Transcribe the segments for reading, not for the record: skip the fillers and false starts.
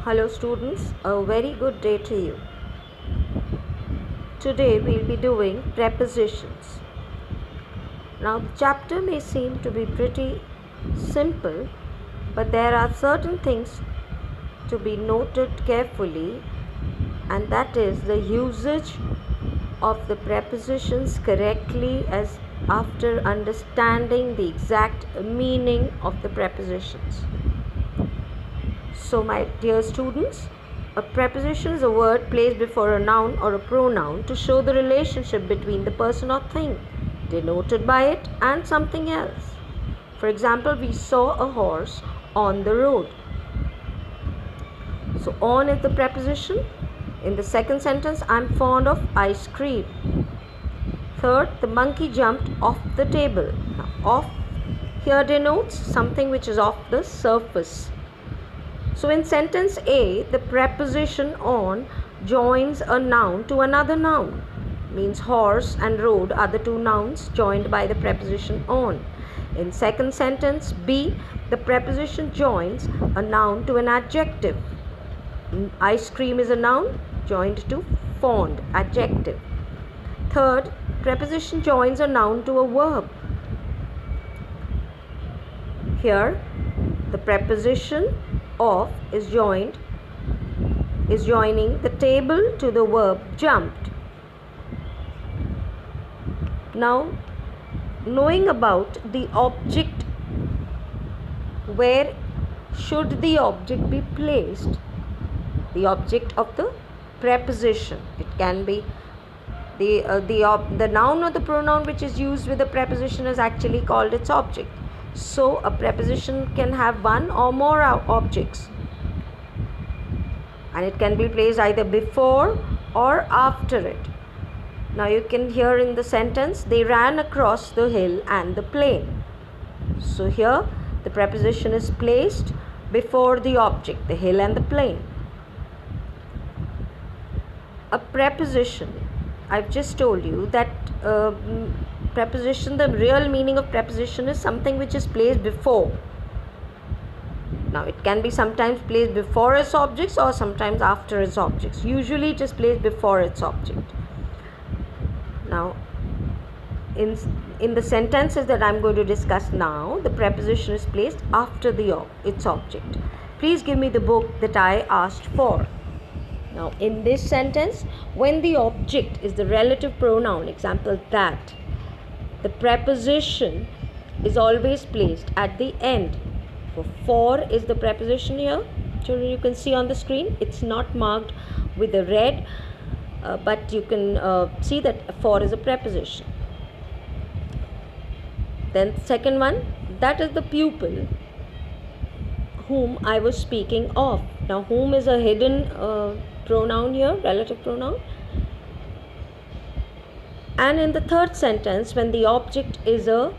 Hello students, a very good day to you. Today we'll be doing prepositions. Now the chapter may seem to be pretty simple, but there are certain things to be noted carefully, and that is the usage of the prepositions correctly as after understanding the exact meaning of the prepositions. So my dear students, a preposition is a word placed before a noun or a pronoun to show the relationship between the person or thing, denoted by it and something else. For example, we saw a horse on the road. So on is the preposition. In the second sentence, I'm fond of ice cream. Third, the monkey jumped off the table. Now, off here denotes something which is off the surface. So in sentence A, the preposition on joins a noun to another noun. Means horse and road are the two nouns joined by the preposition on. In second sentence B, the preposition joins a noun to an adjective. Ice cream is a noun joined to fond, adjective. Third, preposition joins a noun to a verb. Here, the preposition of is joining the table to the verb jumped. Now, knowing about the object, where should the object be placed? The object of the preposition. It can be the noun or the pronoun which is used with the preposition is actually called its object. So a preposition can have one or more objects, and it can be placed either before or after it. Now you can hear in the sentence, they ran across the hill and the plain. So here the preposition is placed before the object, the hill and the plain. A preposition, I've just told you that preposition, the real meaning of preposition is something which is placed before. Now it can be sometimes placed before its objects or sometimes after its objects. Usually it is placed before its object. Now in the sentences that I'm going to discuss now, the preposition is placed after its object. Please give me the book that I asked for. Now in this sentence, when the object is the relative pronoun, example that, the preposition is always placed at the end. For is the preposition here. Children, you can see on the screen, it's not marked with a red, but you can see that for is a preposition. Then second one, that is the pupil whom I was speaking of. Now whom is a hidden pronoun here, relative pronoun. And in the third sentence, when the object is an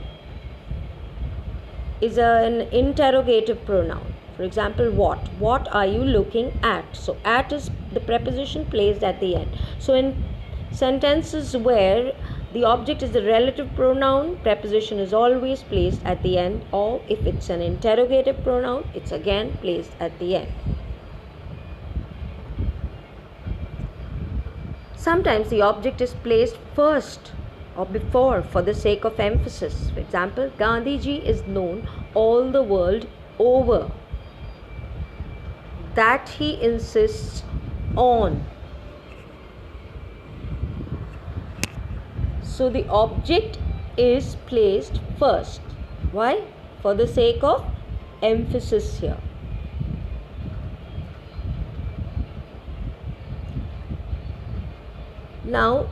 interrogative pronoun. For example, what are you looking at? So at is the preposition placed at the end. So in sentences where the object is the relative pronoun, preposition is always placed at the end, or if it's an interrogative pronoun, it's again placed at the end. Sometimes the object is placed first or before for the sake of emphasis. For example, Gandhiji is known all the world over. That he insists on. So the object is placed first. Why? For the sake of emphasis here. Now,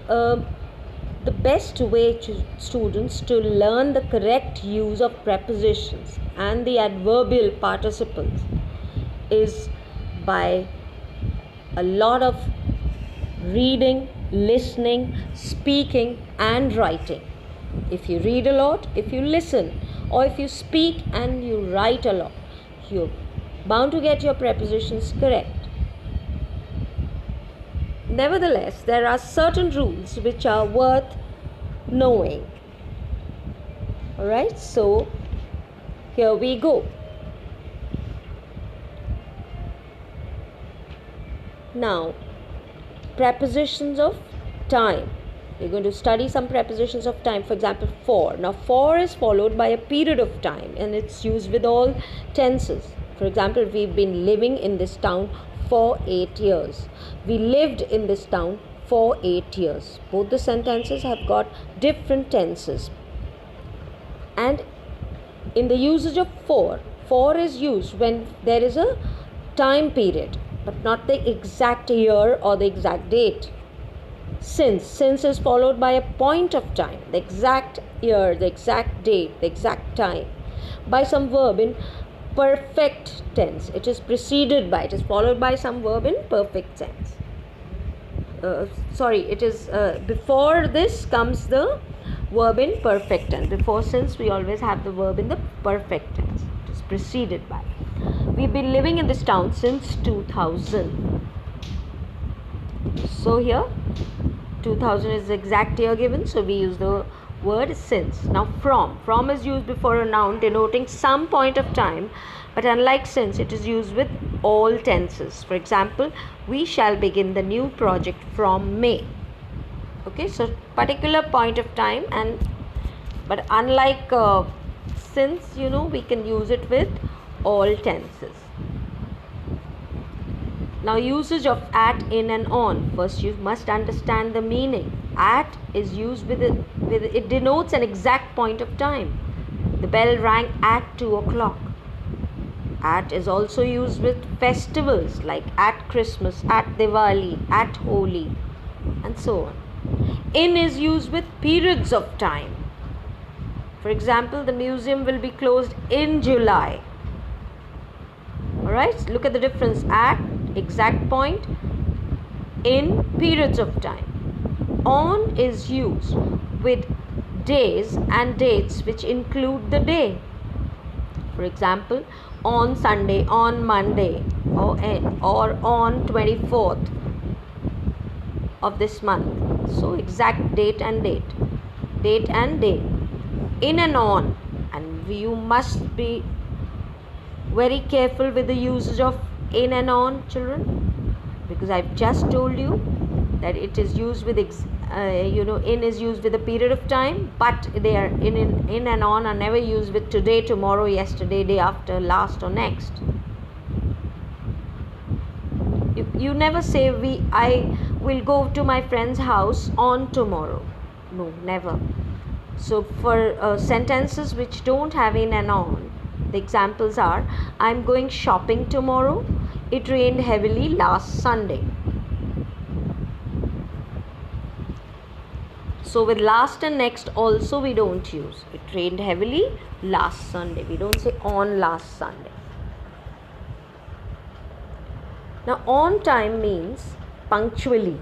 the best way to students to learn the correct use of prepositions and the adverbial participles is by a lot of reading, listening, speaking and writing. If you read a lot, if you listen, or if you speak and you write a lot, you're bound to get your prepositions correct. Nevertheless, there are certain rules which are worth knowing. Alright, so here we go. Now, prepositions of time. We're going to study some prepositions of time. For example, for. Now, for is followed by a period of time and it's used with all tenses. For example, we've been living in this town for 8 years. We lived in this town for 8 years. Both the sentences have got different tenses. And in the usage of for is used when there is a time period, but not the exact year or the exact date. Since is followed by a point of time, the exact year, the exact date, the exact time, by some verb in perfect tense. It is preceded by, it is followed by some verb in perfect tense. It is before this comes the verb in perfect tense. Before since, we always have the verb in the perfect tense. It is preceded by. We've been living in this town since 2000. So here 2000 is the exact year given, so we use the word since. Now, from is used before a noun denoting some point of time, but unlike since, it is used with all tenses. For example, we shall begin the new project from May. Okay, so particular point of time, but unlike since, we can use it with all tenses. Now, usage of at, in and on. First, you must understand the meaning. At is used with it denotes an exact point of time. The bell rang at 2 o'clock. At is also used with festivals like at Christmas, at Diwali, at Holi, and so on. In is used with periods of time. For example, the museum will be closed in July. Alright, look at the difference. At, exact point, in, periods of time. On is used with days and dates which include the day. For example, on Sunday, on Monday, or on 24th of this month. So exact date and day. In and on, and you must be very careful with the usage of in and on, children, because I've just told you that it is used with in is used with a period of time, but they are in and on are never used with today, tomorrow, yesterday, day after, last, or next. You never say I will go to my friend's house on tomorrow. No, never. So for sentences which don't have in and on, the examples are: I'm going shopping tomorrow. It rained heavily last Sunday. So with last and next also we don't use. It rained heavily last Sunday. We don't say on last Sunday. Now, on time means punctually,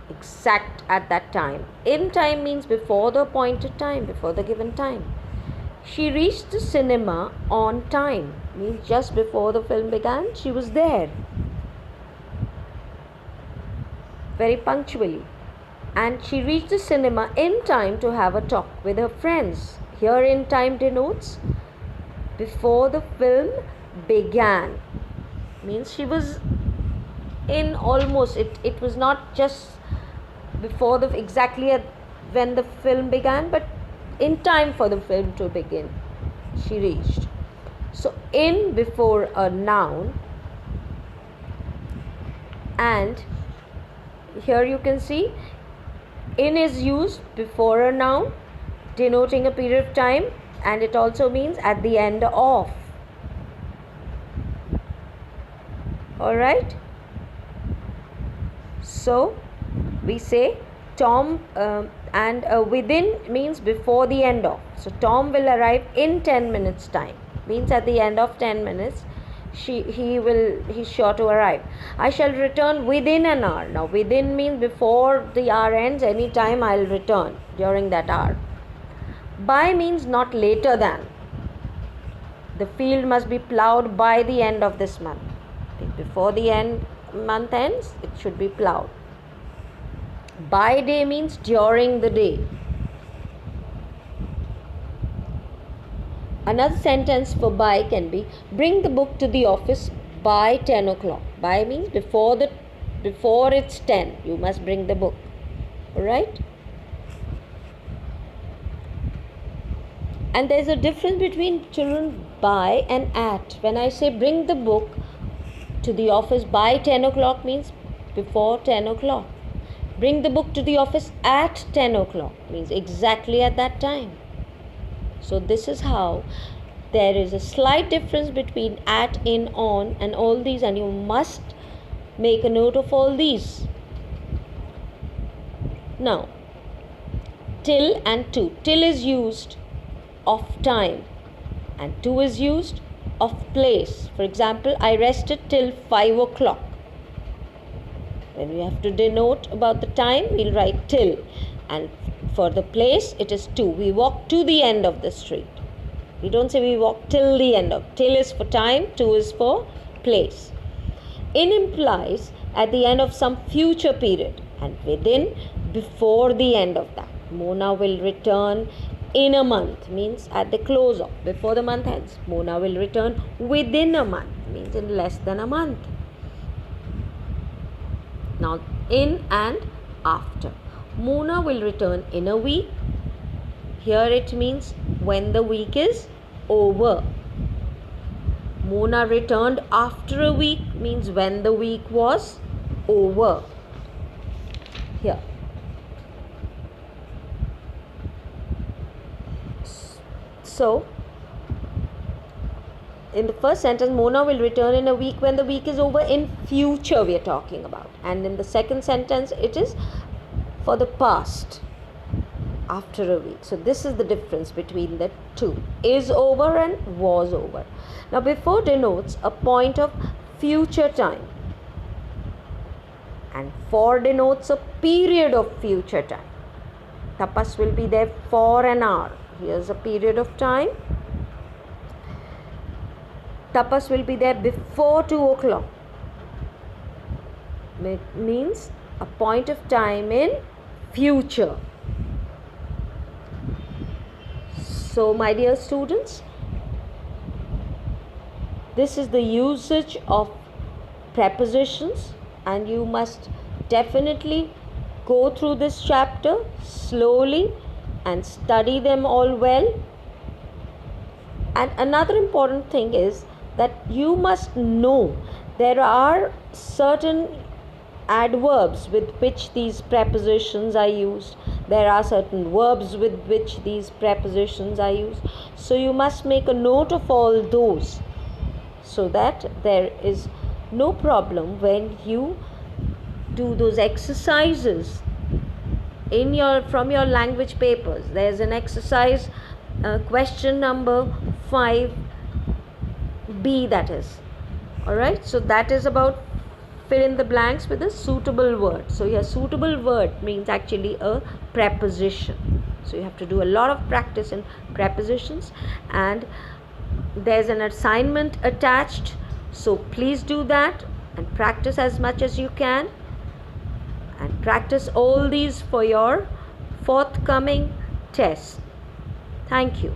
exact at that time. In time means before the appointed time, before the given time. She reached the cinema on time, means just before the film began, she was there. Very punctually. And she reached the cinema in time to have a talk with her friends. Here in time denotes before the film began. Means she was in almost, it was not just before the exactly at when the film began, but in time for the film to begin she reached. So in before a noun, and here you can see in is used before a noun denoting a period of time, and it also means at the end of. Alright, so we say Tom and within means before the end of. So Tom will arrive in 10 minutes time, means at the end of 10 minutes he's sure to arrive. I shall return within an hour. Now within means before the hour ends, any time I'll return during that hour. By means not later than. The field must be ploughed by the end of this month. Before the month ends, it should be ploughed. By day means during the day. Another sentence for by can be: bring the book to the office by 10 o'clock. By means before the before it's 10, you must bring the book. Alright? And there's a difference between children by and at. When I say bring the book to the office by 10 o'clock means before 10 o'clock. Bring the book to the office at 10 o'clock means exactly at that time. So this is how there is a slight difference between at, in, on and all these, and you must make a note of all these. Now, till and to. Till is used of time and to is used of place. For example, I rested till 5 o'clock. When we have to denote about the time, we'll write till. And for the place, it is to. We walk to the end of the street. We don't say we walk till the end of. Till is for time, to is for place. In implies at the end of some future period, and within before the end of that. Mona will return in a month means at the close of, before the month ends. Mona will return within a month means in less than a month. Now, in and after. Mona will return in a week. Here it means when the week is over. Mona returned after a week means when the week was over. Here. So, in the first sentence, Mona will return in a week when the week is over. In future we are talking about. And in the second sentence, it is for the past, after a week. So this is the difference between the two. Is over and was over. Now before denotes a point of future time. And for denotes a period of future time. Tapas will be there for an hour. Here's a period of time. Tapas will be there before 2 o'clock. It means a point of time in future. So, my dear students, this is the usage of prepositions, and you must definitely go through this chapter slowly and study them all well. And another important thing is that you must know there are certain adverbs with which these prepositions are used. There are certain verbs with which these prepositions are used. So you must make a note of all those so that there is no problem when you do those exercises from your language papers. There's an exercise, question number 5B, that is. Alright, so that is about fill in the blanks with a suitable word. So here, suitable word means actually a preposition. So you have to do a lot of practice in prepositions, and there's an assignment attached. So please do that and practice as much as you can. And practice all these for your forthcoming tests. Thank you.